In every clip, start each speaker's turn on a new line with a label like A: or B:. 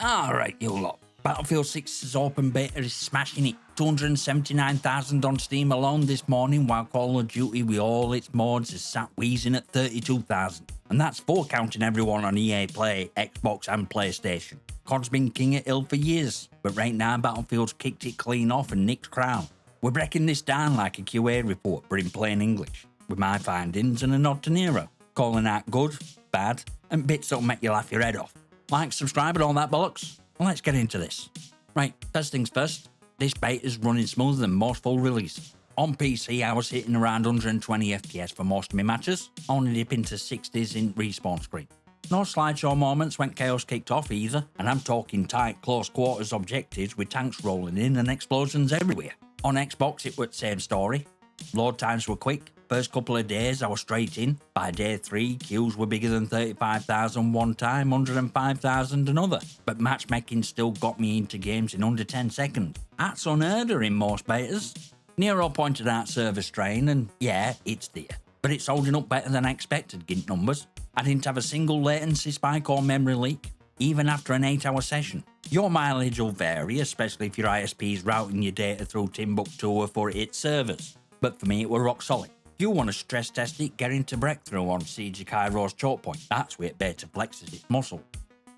A: Alright, you lot. Battlefield 6's open beta is smashing it. 279,000 on Steam alone this morning, while Call of Duty with all its mods is sat wheezing at 32,000. And that's for counting everyone on EA Play, Xbox and PlayStation. COD's been king at Hill for years, but right now Battlefield's kicked it clean off and nicked crown. We're breaking this down like a QA report, but in plain English, with my findings and a nod to Nero, calling out good, bad, and bits that'll make you laugh your head off. Like, subscribe and all that bollocks. Let's get into this. Right, first things first, this beta is running smoother than most full releases. On PC, I was hitting around 120 FPS for most of my matches, only dip into 60s in respawn screen. No slideshow moments when chaos kicked off either, and I'm talking tight, close quarters objectives with tanks rolling in and explosions everywhere. On Xbox, it was the same story. Load times were quick. First couple of days, I was straight in. By day 3, queues were bigger than 35,000 one time, 105,000 another. But matchmaking still got me into games in under 10 seconds. That's unheard of in most betas. Nero pointed out server strain, and yeah, it's there. But it's holding up better than I expected, GINT numbers. I didn't have a single latency spike or memory leak, even after an 8-hour session. Your mileage will vary, especially if your ISP is routing your data through Timbuktu for its servers. But for me, it were rock solid. If you want to stress test it, get into Breakthrough on Siege of Cairo's choke point. That's where it beta flexes its muscle.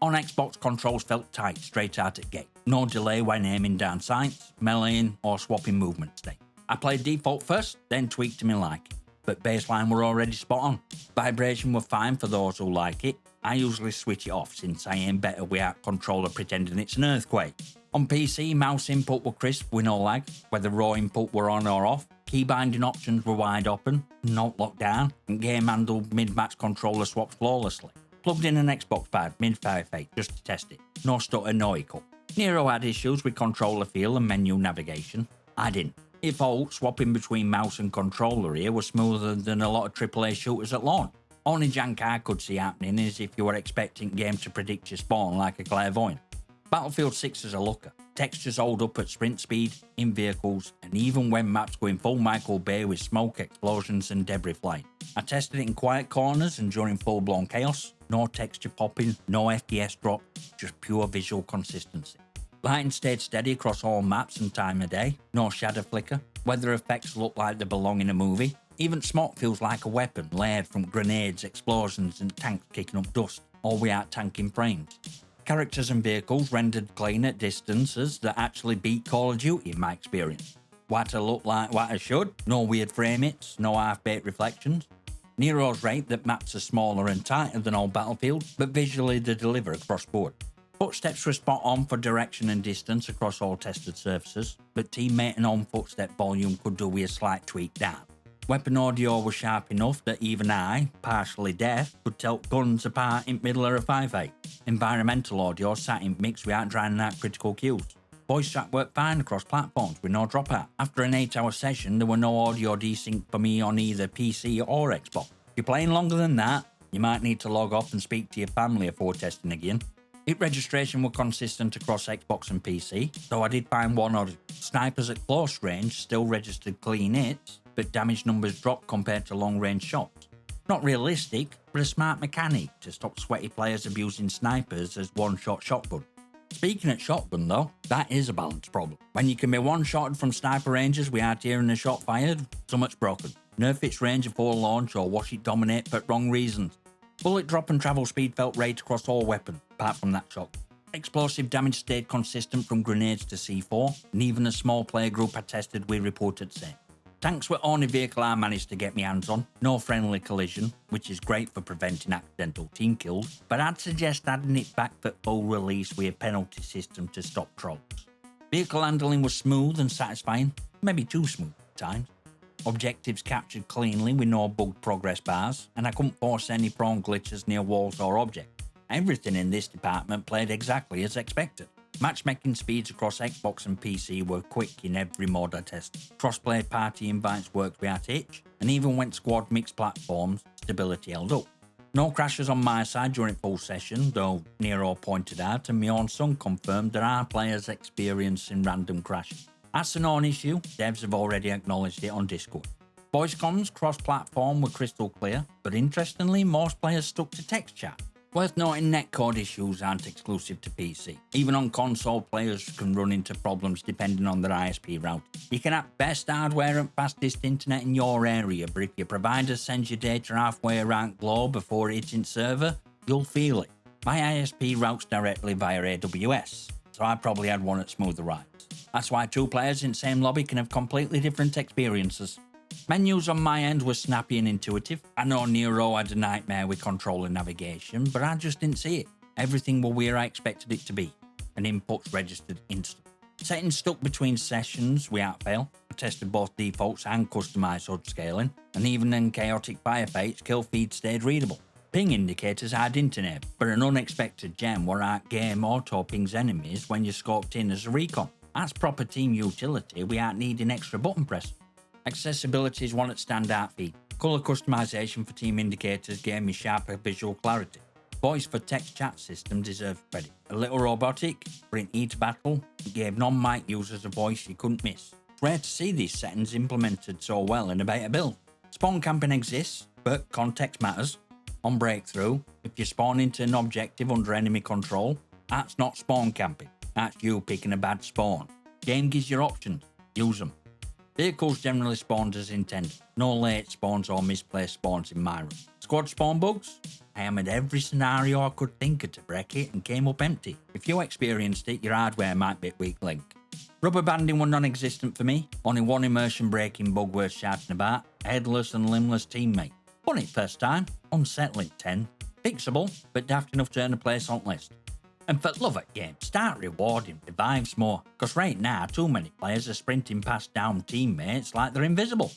A: On Xbox, controls felt tight straight out at gate. No delay when aiming down sights, meleeing, or swapping movement state. I played default first, then tweaked to me liking. But baseline were already spot on. Vibration were fine for those who like it. I usually switch it off since I aim better without controller pretending it's an earthquake. On PC, mouse input were crisp with no lag, whether raw input were on or off. Key binding options were wide open, not locked down, and game handled mid-match controller swaps flawlessly. Plugged in an Xbox pad mid-firefight just to test it. No stutter, no hiccup. Nero had issues with controller feel and menu navigation. I didn't. If all, swapping between mouse and controller here was smoother than a lot of AAA shooters at launch. Only jank I could see happening is if you were expecting game to predict your spawn like a clairvoyant. Battlefield 6 is a looker. Textures hold up at sprint speed, in vehicles, and even when maps go in full Michael Bay with smoke, explosions and debris flying. I tested it in quiet corners and during full-blown chaos. No texture popping, no FPS drop, just pure visual consistency. Lighting stayed steady across all maps and time of day. No shadow flicker. Weather effects look like they belong in a movie. Even smoke feels like a weapon layered from grenades, explosions and tanks kicking up dust, all without tanking frames. Characters and vehicles rendered clean at distances that actually beat Call of Duty in my experience. What to look like what I should, no weird frame hits, no half-baked reflections. Nero's right that maps are smaller and tighter than old Battlefield, but visually they deliver across board. Footsteps were spot on for direction and distance across all tested surfaces, but teammate and on footstep volume could do with a slight tweak down. Weapon audio was sharp enough that even I, partially deaf, could tell guns apart in the middle of a firefight. Environmental audio sat in mix without drowning out critical cues. Voice chat worked fine across platforms with no dropout. After an 8-hour session, there were no audio desync for me on either PC or Xbox. If you're playing longer than that, you might need to log off and speak to your family before testing again. Hit registration were consistent across Xbox and PC, though I did find one odd. Snipers at close range still registered clean hits, but damage numbers dropped compared to long-range shots. Not realistic, but a smart mechanic to stop sweaty players abusing snipers as one-shot shotgun. Speaking of shotgun though, that is a balance problem. When you can be one-shotted from sniper ranges without hearing a shot fired, so much broken. Nerf its range before launch or watch it dominate for wrong reasons. Bullet drop and travel speed felt right across all weapons, apart from that shot. Explosive damage stayed consistent from grenades to C4, and even a small player group I tested with reported the same. Tanks were the only vehicle I managed to get my hands on, no friendly collision, which is great for preventing accidental team kills, but I'd suggest adding it back for full release with a penalty system to stop trolls. Vehicle handling was smooth and satisfying, maybe too smooth at times. Objectives captured cleanly with no bugged progress bars, and I couldn't force any prone glitches near walls or objects. Everything in this department played exactly as expected. Matchmaking speeds across Xbox and PC were quick in every mode I tested. Crossplay party invites worked without hitch, and even when squad mixed platforms, stability held up. No crashes on my side during full session, though Nero pointed out and my own son confirmed there are players experiencing random crashes. That's a known issue, devs have already acknowledged it on Discord. Voice comms cross-platform were crystal clear, but interestingly most players stuck to text chat. Worth noting, netcode issues aren't exclusive to PC. Even on console, players can run into problems depending on their ISP route. You can have best hardware and fastest internet in your area, but if your provider sends your data halfway around the globe before hitting server, you'll feel it. My ISP routes directly via AWS, so I probably had one at smoother rides. That's why two players in the same lobby can have completely different experiences. Menus on my end were snappy and intuitive. I know Nero had a nightmare with control and navigation, but I just didn't see it. Everything were where I expected it to be, and inputs registered instant. Settings stuck between sessions without fail. I tested both defaults and customised HUD scaling, and even in chaotic firefights, kill feed stayed readable. Ping indicators had internet, but an unexpected gem where our game auto pings enemies when you're scoped in as a recon. That's proper team utility without needing extra button press. Accessibility is one at standout feed. Colour customization for team indicators gave me sharper visual clarity. Voice for text chat system deserves credit. A little robotic, but in each battle, it gave non-mic users a voice you couldn't miss. It's rare to see these settings implemented so well in a beta build. Spawn camping exists, but context matters. On breakthrough, if you spawn into an objective under enemy control, that's not spawn camping. That's you picking a bad spawn. Game gives you options. Use them. Vehicles generally spawned as intended. No late spawns or misplaced spawns in my room. Squad spawn bugs? I hammered every scenario I could think of to break it and came up empty. If you experienced it, your hardware might be weak link. Rubber banding were non-existent for me. Only one immersion breaking bug worth shouting about. Headless and limbless teammate. Won it first time. Unsettling 10. Fixable, but daft enough to earn a place on list. And for love at games, start rewarding revives more, because right now too many players are sprinting past down teammates like they're invisible.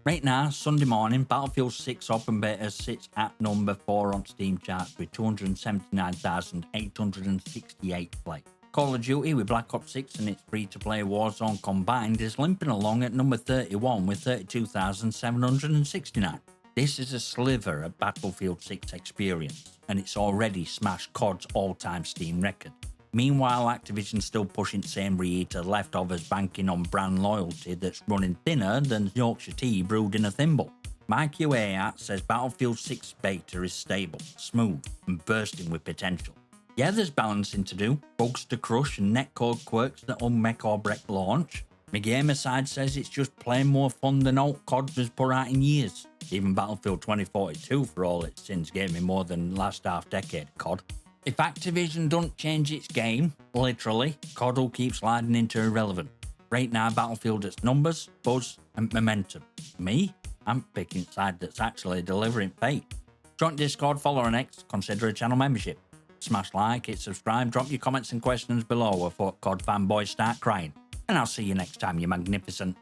A: Right now, Sunday morning, Battlefield 6 Open Beta sits at number 4 on SteamCharts with 279,868 play. Call of Duty with Black Ops 6 and its free-to-play Warzone combined is limping along at number 31 with 32,769. This is a sliver of Battlefield 6 experience, and it's already smashed COD's all-time Steam record. Meanwhile, Activision's still pushing the same reheater leftovers banking on brand loyalty that's running thinner than Yorkshire tea brewed in a thimble. My QA app says Battlefield 6 beta is stable, smooth, and bursting with potential. Yeah, there's balancing to do, bugs to crush and netcode quirks that'll make or break launch. McGaming side says it's just plain more fun than alt COD has put out in years. Even Battlefield 2042, for all its sins, gave me more than last half-decade COD. If Activision don't change its game, literally, COD will keep sliding into irrelevant. Right now, Battlefield has numbers, buzz, and momentum. Me? I'm picking a side that's actually delivering fate. Join Discord, follow on X, consider a channel membership. Smash like, hit subscribe, drop your comments and questions below before COD fanboys start crying. And I'll see you next time, you magnificent.